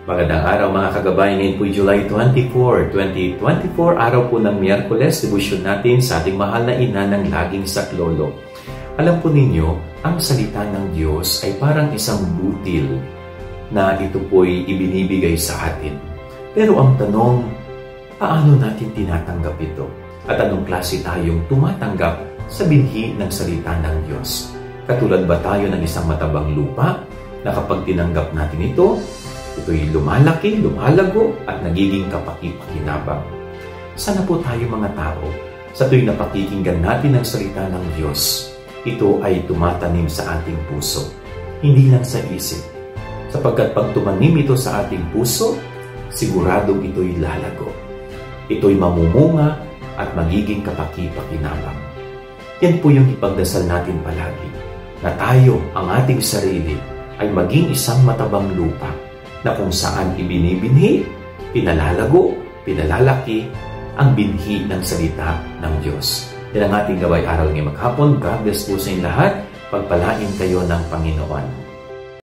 Magandang araw mga kagabay. Ngayon po July 24, 2024, araw po ng Miyerkules, devotion natin sa ating mahal na ina ng laging saklolo. Alam po ninyo, ang salita ng Diyos ay parang isang butil na ito po'y ibinibigay sa atin. Pero ang tanong, paano natin tinatanggap ito? At anong klase tayong tumatanggap sa binhi ng salita ng Diyos? Katulad ba tayo ng isang matabang lupa na kapag tinanggap natin ito, ito'y lumalaki, lumalago, at nagiging kapaki-pakinabang? Sana po tayo mga tao, sa tuwing napakikinggan natin ang salita ng Diyos, ito ay tumatanim sa ating puso, hindi lang sa isip. Sapagkat pag tumanim ito sa ating puso, siguradong ito'y lalago. Ito'y mamumunga at magiging kapaki-pakinabang. Yan po yung ipagdasal natin palagi, na tayo, ang ating sarili, ay maging isang matabang lupa, na kung saan ibinibinhi, pinalalago, pinalalaki ang binhi ng salita ng Diyos. Yan ang ating gabay aral ngayong maghapon. God bless po sa inyo lahat. Pagpalain kayo ng Panginoon.